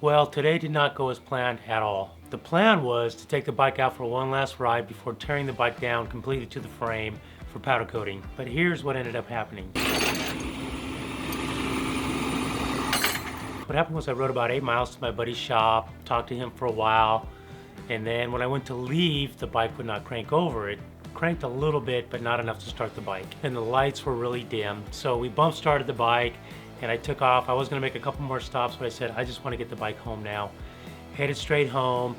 Well, today did not go as planned at all. The plan was to take the bike out for one last ride before tearing the bike down completely to the frame for powder coating. But here's what ended up happening. What happened was I rode about 8 miles to my buddy's shop, talked to him for a while, and then when I went to leave, the bike would not crank over. It cranked a little bit, but not enough to start the bike. And the lights were really dim. So we bump started the bike and I took off. I was gonna make a couple more stops, but I said, I just wanna get the bike home now. Headed straight home,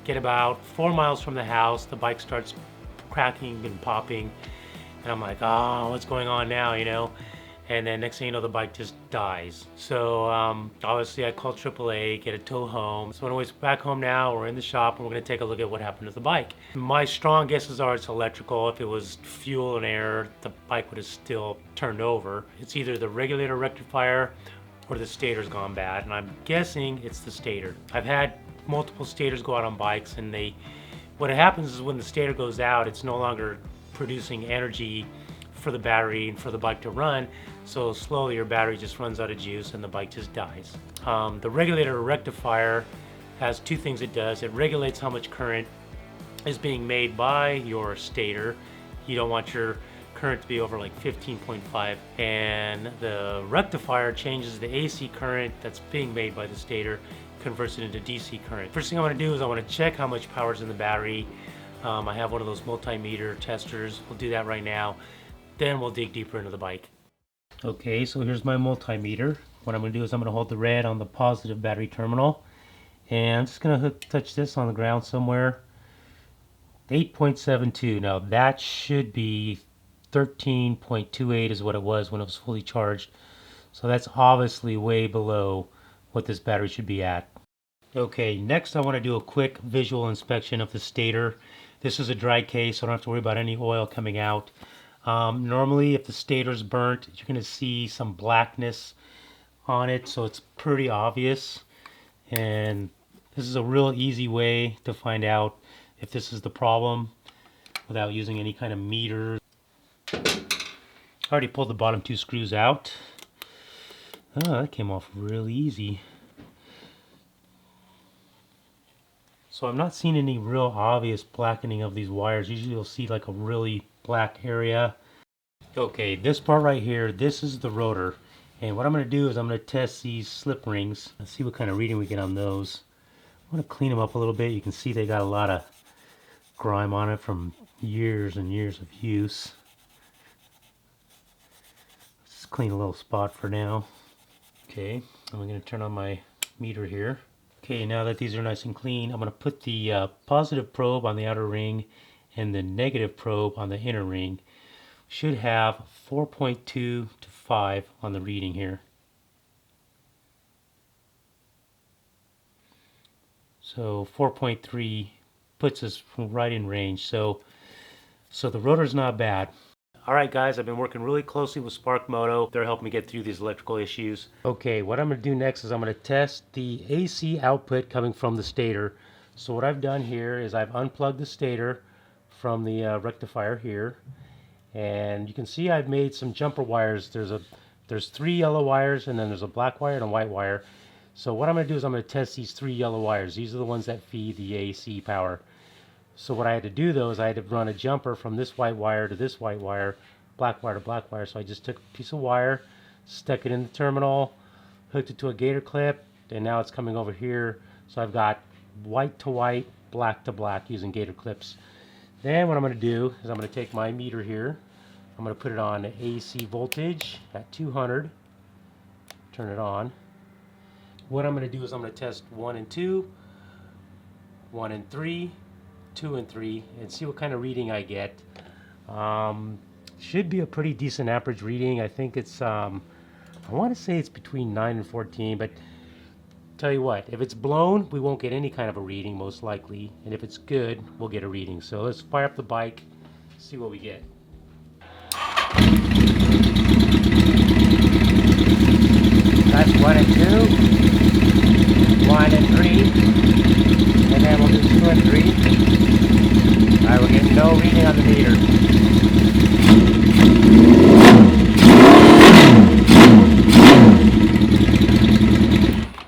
get about 4 miles from the house, the bike starts cracking and popping. And I'm like, oh, what's going on now, you know? And then next thing you know, the bike just dies. So obviously I called AAA, get it towed home. So anyways, back home now, we're in the shop and we're gonna take a look at what happened to the bike. My strong guesses are it's electrical. If it was fuel and air, the bike would have still turned over. It's either the regulator rectifier or the stator's gone bad. And I'm guessing it's the stator. I've had multiple stators go out on bikes and what happens is when the stator goes out, it's no longer producing energy for the battery and for the bike to run, so slowly your battery just runs out of juice and the bike just dies. The regulator rectifier has two things it does. It regulates how much current is being made by your stator. You don't want your current to be over like 15.5, and the rectifier changes the AC current that's being made by the stator, converts it into DC current. First thing I want to do is I want to check how much power is in the battery. I have one of those multimeter testers. We'll do that right now. Then we'll dig deeper into the bike. Okay, so here's my multimeter. What I'm going to do is I'm going to hold the red on the positive battery terminal, and I'm just going to touch this on the ground somewhere. 8.72. Now that should be 13.28 is what it was when it was fully charged. So that's obviously way below what this battery should be at. Okay, next I want to do a quick visual inspection of the stator. This is a dry case, so I don't have to worry about any oil coming out. Normally if the stator's burnt, you're going to see some blackness on it, so it's pretty obvious. And this is a real easy way to find out if this is the problem without using any kind of meter. I already pulled the bottom two screws out. Oh, that came off really easy. So I'm not seeing any real obvious blackening of these wires. Usually you'll see like a really black area. Okay, this part right here, this is the rotor. And what I'm going to do is I'm going to test these slip rings. Let's see what kind of reading we get on those. I'm going to clean them up a little bit. You can see they got a lot of grime on it from years and years of use. Let's clean a little spot for now. Okay, I'm going to turn on my meter here. Okay, now that these are nice and clean, I'm going to put the positive probe on the outer ring and the negative probe on the inner ring. Should have 4.2 to 5 on the reading here. So 4.3 puts us right in range. So the rotor's not bad. Alright guys, I've been working really closely with MOTO. They're helping me get through these electrical issues. Okay, what I'm going to do next is I'm going to test the AC output coming from the stator. So what I've done here is I've unplugged the stator from the rectifier here. And you can see I've made some jumper wires. There's 3 yellow wires, and then there's a black wire and a white wire. So what I'm going to do is I'm going to test these 3 yellow wires. These are the ones that feed the AC power. So what I had to do though is I had to run a jumper from this white wire to this white wire, black wire to black wire. So I just took a piece of wire, stuck it in the terminal, hooked it to a gator clip, and now it's coming over here. So I've got white to white, black to black using gator clips. Then what I'm going to do is I'm going to take my meter here. I'm going to put it on AC voltage at 200. Turn it on. What I'm going to do is I'm going to test 1 and 2, 1 and 3, 2 and 3, and see what kind of reading I get. Should be a pretty decent amperage reading. I think it's, I want to say it's between 9 and 14, but tell you what, if it's blown, we won't get any kind of a reading most likely, and if it's good, we'll get a reading. So let's fire up the bike, see what we get. That's 1 and 2, 1 and 3, and then we'll do 2 and 3. Alright, we're getting no reading on the meter.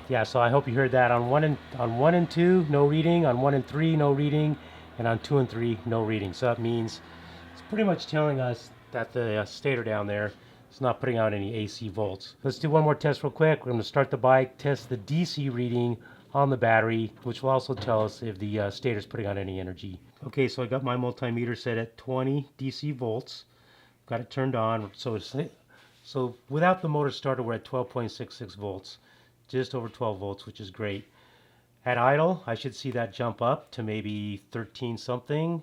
Yeah, so I hope you heard that. On 1 and 2, no reading. On 1 and 3, no reading. And on 2 and 3, no reading. So that means it's pretty much telling us that the stator down there is not putting out any AC volts. Let's do one more test real quick. We're going to start the bike, test the DC reading on the battery, which will also tell us if the stator is putting out any energy. Okay, so I got my multimeter set at 20 DC volts. Got it turned on. So without the motor starter, we're at 12.66 volts, just over 12 volts, which is great. At idle, I should see that jump up to maybe 13 something,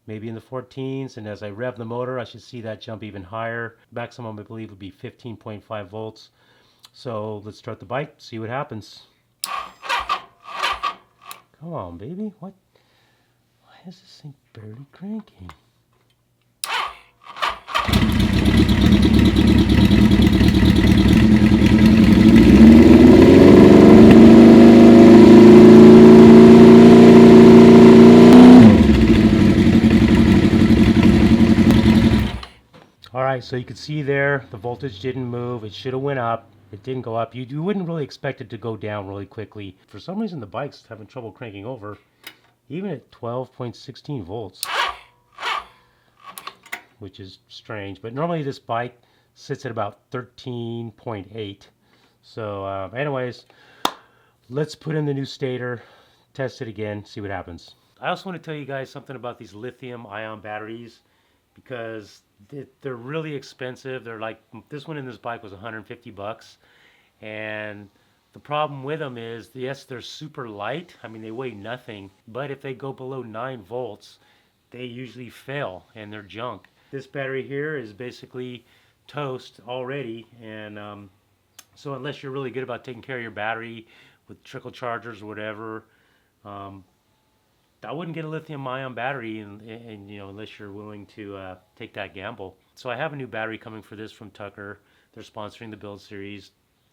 maybe in the 14s, and as I rev the motor, I should see that jump even higher. Maximum, I believe, would be 15.5 volts. So let's start the bike, see what happens. Come on, baby. Why is this thing barely cranking? Alright, so you can see there the voltage didn't move. It should have went up. It didn't go up. You wouldn't really expect it to go down really quickly. For some reason the bike's having trouble cranking over, even at 12.16 volts, which is strange. But normally this bike sits at about 13.8. So anyways, let's put in the new stator, test it again, see what happens. I also want to tell you guys something about these lithium-ion batteries, because they're really expensive. They're like, this one in this bike was 150 bucks. And the problem with them is, yes, they're super light. I mean, they weigh nothing. But if they go below 9 volts, they usually fail and they're junk. This battery here is basically toast already. And so unless you're really good about taking care of your battery with trickle chargers or whatever, I wouldn't get a lithium-ion battery, and you know, unless you're willing to take that gamble. So I have a new battery coming for this from Tucker. They're sponsoring the build series.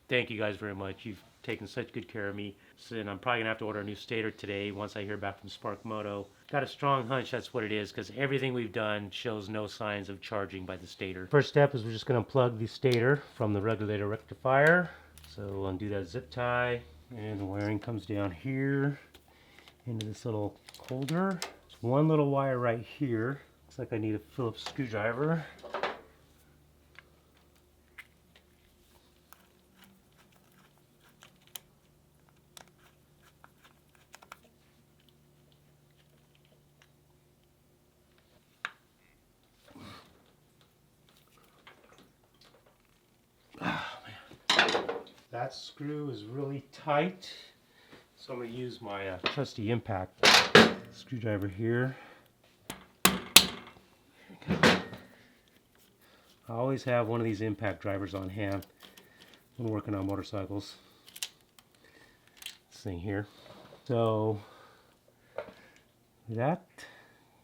Thank you guys very much. You've taken such good care of me. So, and I'm probably gonna have to order a new stator today once I hear back from Spark Moto. Got a strong hunch that's what it is, because everything we've done shows no signs of charging by the stator. First step is we're just gonna unplug the stator from the regulator rectifier. So we'll undo that zip tie, and the wiring comes down here into this little holder. There's one little wire right here. Looks like I need a Phillips screwdriver. Oh, man. That screw is really tight. So I'm going to use my trusty impact screwdriver here. I always have one of these impact drivers on hand when working on motorcycles. This thing here. So that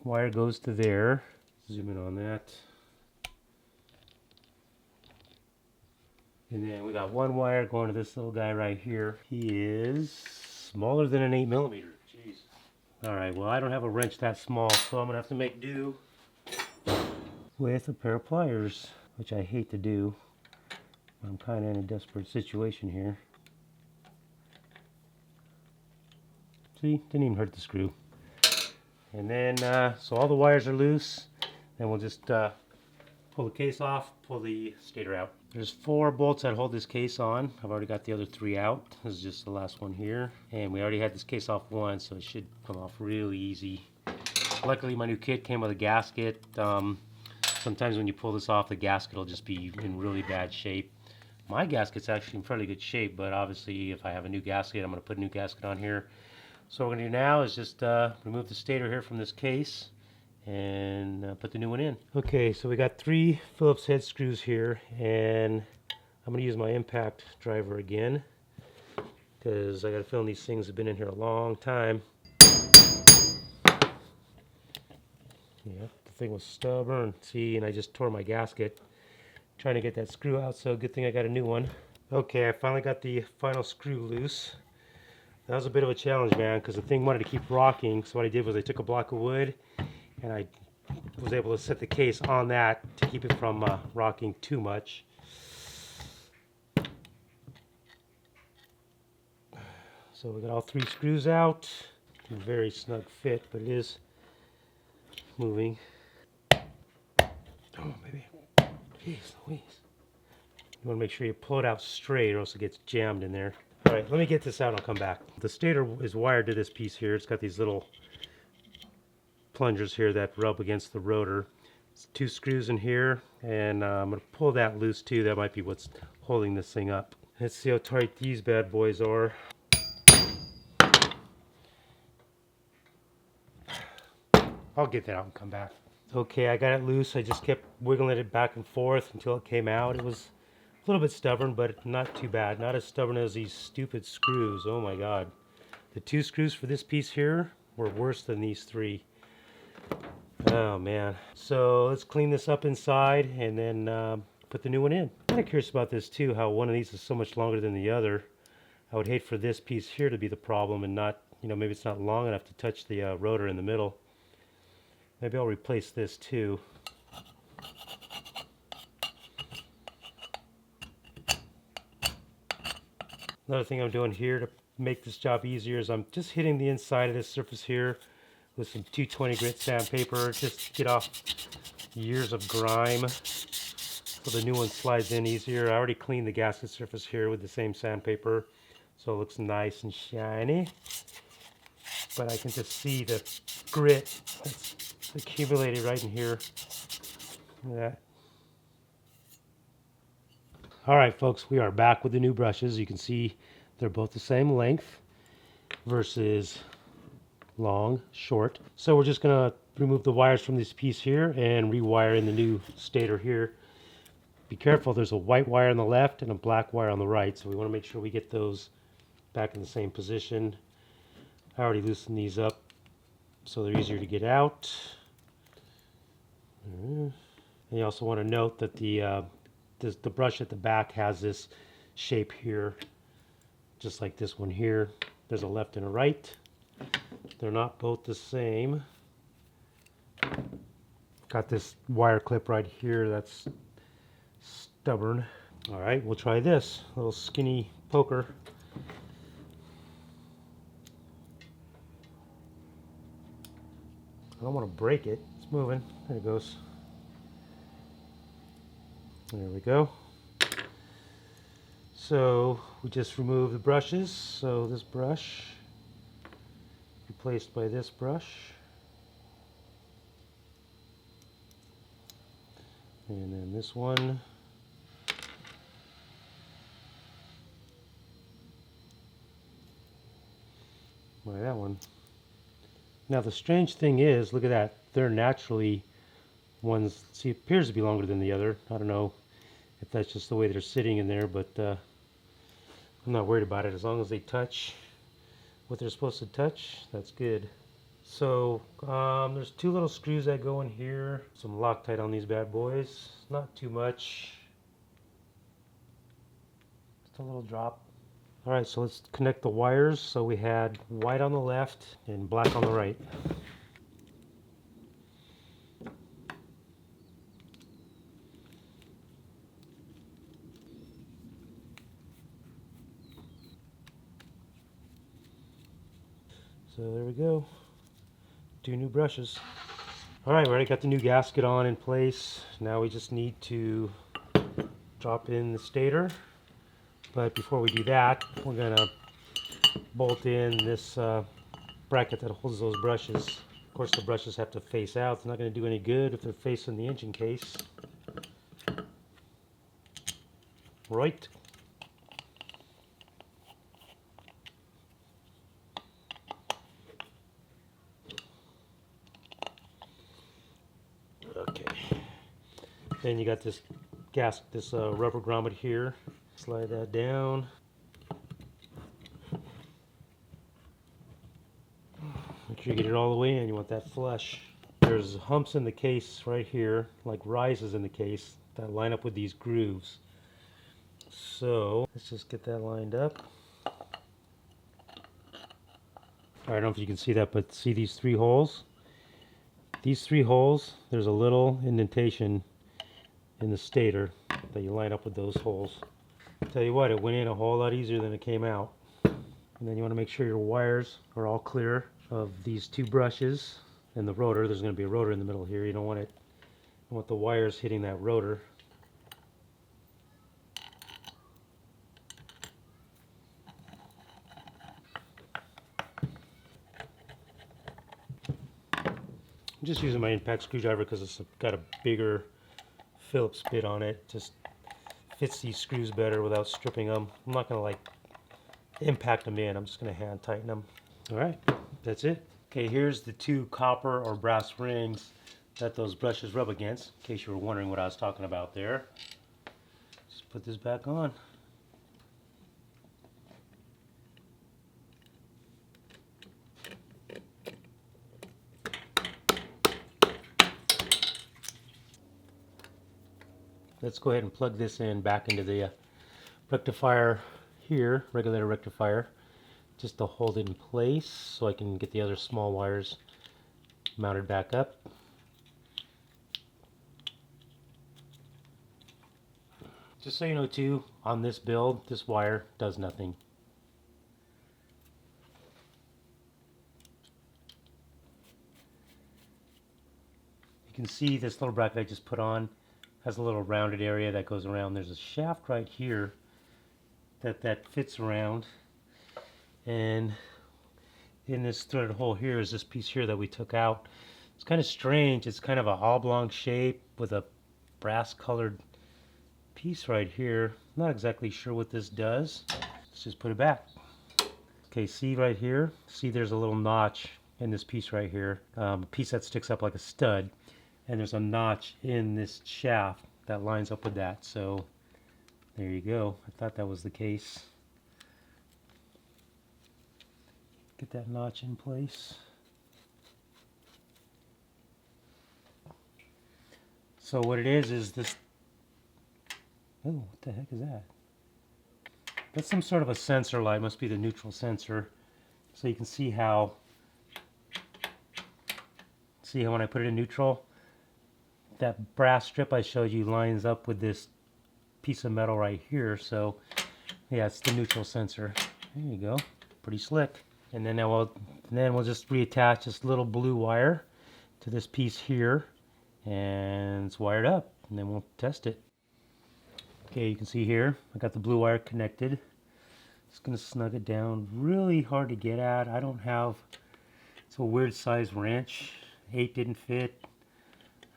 wire goes to there. Zoom in on that. And then we got one wire going to this little guy right here. He is smaller than an 8mm. Jeez. Alright, well, I don't have a wrench that small, so I'm going to have to make do with a pair of pliers, which I hate to do. I'm kind of in a desperate situation here. See, didn't even hurt the screw. And then, so all the wires are loose. Then we'll just pull the case off, pull the stator out. There's 4 bolts that hold this case on. I've already got the other 3 out. This is just the last one here. And we already had this case off once, so it should come off really easy. Luckily, my new kit came with a gasket. Sometimes when you pull this off, the gasket will just be in really bad shape. My gasket's actually in fairly good shape, but obviously if I have a new gasket, I'm going to put a new gasket on here. So what we're going to do now is just remove the stator here from this case and put the new one in. Okay, so we got 3 Phillips head screws here, and I'm going to use my impact driver again because I got a feeling these things have been in here a long time. Yeah, the thing was stubborn. See, and I just tore my gasket trying to get that screw out, so good thing I got a new one. Okay, I finally got the final screw loose. That was a bit of a challenge, man, because the thing wanted to keep rocking. So what I did was I took a block of wood and I was able to set the case on that to keep it from rocking too much. So we got all 3 screws out. A very snug fit, but it is moving. Oh, baby. Jeez Louise. You want to make sure you pull it out straight or else it gets jammed in there. All right, let me get this out and I'll come back. The stator is wired to this piece here. It's got these little plungers here that rub against the rotor. It's 2 screws in here, and I'm going to pull that loose too. That might be what's holding this thing up. Let's see how tight these bad boys are. I'll get that out and come back. Okay, I got it loose. I just kept wiggling it back and forth until it came out. It was a little bit stubborn, but not too bad. Not as stubborn as these stupid screws. Oh my God. The 2 screws for this piece here were worse than these 3. Oh man. So let's clean this up inside and then put the new one in. I'm kind of curious about this too, how one of these is so much longer than the other. I would hate for this piece here to be the problem and not, maybe it's not long enough to touch the rotor in the middle. Maybe I'll replace this too. Another thing I'm doing here to make this job easier is I'm just hitting the inside of this surface here with some 220 grit sandpaper, just to get off years of grime so the new one slides in easier. I already cleaned the gasket surface here with the same sandpaper, so it looks nice and shiny. But I can just see the grit that's accumulated right in here. Look at that. Alright folks, we are back with the new brushes. You can see they're both the same length versus long, short. So we're just going to remove the wires from this piece here and rewire in the new stator here. Be careful, there's a white wire on the left and a black wire on the right, so we want to make sure we get those back in the same position. I already loosened these up so they're easier to get out. And you also want to note that the brush at the back has this shape here, just like this one here. There's a left and a right. They're not both the same. Got this wire clip right here that's stubborn. All right, we'll try this little skinny poker. I don't want to break it. It's moving. There it goes. There we go. So we just remove the brushes. So this brush replaced by this brush. And then this one. By that one. Now the strange thing is, look at that. They're naturally ones, see, it appears to be longer than the other. I don't know if that's just the way they're sitting in there, but I'm not worried about it. As long as they touch what they're supposed to touch, that's good. So there's 2 little screws that go in here. Some Loctite on these bad boys. Not too much. Just a little drop. Alright, so let's connect the wires. So we had white on the left and black on the right. So there we go. 2 new brushes. Alright, we already got the new gasket on in place. Now we just need to drop in the stator. But before we do that, we're going to bolt in this bracket that holds those brushes. Of course, the brushes have to face out. It's not going to do any good if they're facing the engine case. Right. Okay. Then you got this rubber grommet here. Slide that down. Make sure you get it all the way in. You want that flush. There's humps in the case right here, like rises in the case, that line up with these grooves. So let's just get that lined up. I don't know if you can see that, but see these 3 holes? These 3 holes, there's a little indentation in the stator that you line up with those holes. Tell you what, it went in a whole lot easier than it came out. And then you want to make sure your wires are all clear of these two brushes and the rotor. There's going to be a rotor in the middle here. You don't want the wires hitting that rotor. I'm just using my impact screwdriver because it's got a bigger Phillips bit on it. Just fits these screws better without stripping them. I'm not going to like impact them in. I'm just going to hand tighten them. All right, that's it. Okay, here's the two copper or brass rings that those brushes rub against, in case you were wondering what I was talking about there. Just put this back on. Let's go ahead and plug this in back into the rectifier here, regulator rectifier, just to hold it in place so I can get the other small wires mounted back up. Just so you know too, on this build, this wire does nothing. You can see this little bracket I just put on has a little rounded area that goes around. There's a shaft right here that fits around, and in this threaded hole here is this piece here that we took out. It's kind of strange. It's kind of an oblong shape with a brass colored piece right here. I'm not exactly sure what this does. Let's just put it back. Okay, see right here? See there's a little notch in this piece right here. A piece that sticks up like a stud. And there's a notch in this shaft that lines up with that. So there you go. I thought that was the case. Get that notch in place. So what it is this. Oh, what the heck is that? That's some sort of a sensor light. Must be the neutral sensor. So you can see how when I put it in neutral, that brass strip I showed you lines up with this piece of metal right here. So yeah, it's the neutral sensor. There you go. Pretty slick. And then we'll just reattach this little blue wire to this piece here, and it's wired up, and then we'll test it. Okay, you can see here I got the blue wire connected. Just gonna snug it down. Really hard to get at. It's a weird size wrench. 8 didn't fit.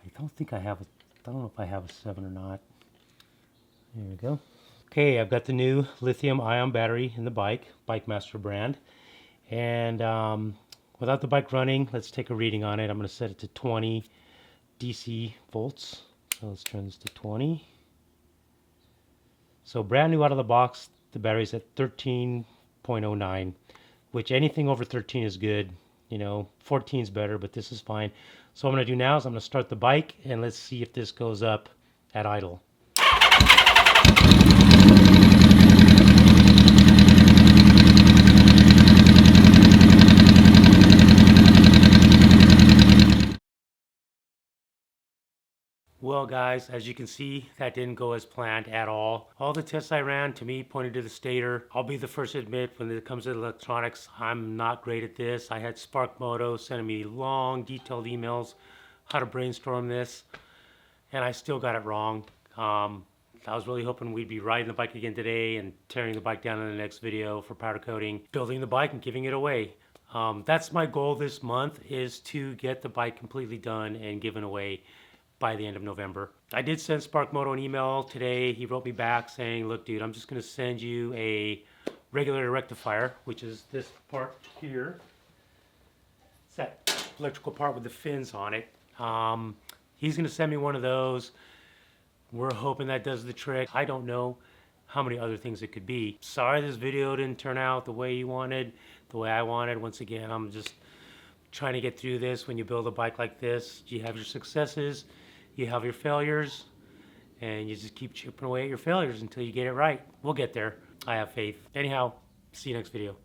I don't know if I have a 7 or not. There we go. Okay, I've got the new lithium ion battery in the bike Master brand. And without the bike running, let's take a reading on it. I'm going to set it to 20 DC volts. So let's turn this to 20. So brand new out of the box, the battery's at 13.09, which anything over 13 is good. 14 is better, but this is fine. So what I'm going to do now is I'm going to start the bike, and let's see if this goes up at idle. Well guys, as you can see, that didn't go as planned at all. All the tests I ran to me pointed to the stator. I'll be the first to admit, when it comes to electronics, I'm not great at this. I had MOTO sending me long, detailed emails how to brainstorm this, and I still got it wrong. I was really hoping we'd be riding the bike again today and tearing the bike down in the next video for powder coating, building the bike and giving it away. That's my goal this month, is to get the bike completely done and given away by the end of November. I did send MOTO an email today. He wrote me back saying, look dude, I'm just going to send you a regulator rectifier, which is this part here. It's that electrical part with the fins on it. He's going to send me one of those. We're hoping that does the trick. I don't know how many other things it could be. Sorry this video didn't turn out the way you wanted, the way I wanted. Once again, I'm just trying to get through this. When you build a bike like this, you have your successes, you have your failures, and you just keep chipping away at your failures until you get it right. We'll get there. I have faith. Anyhow, see you next video.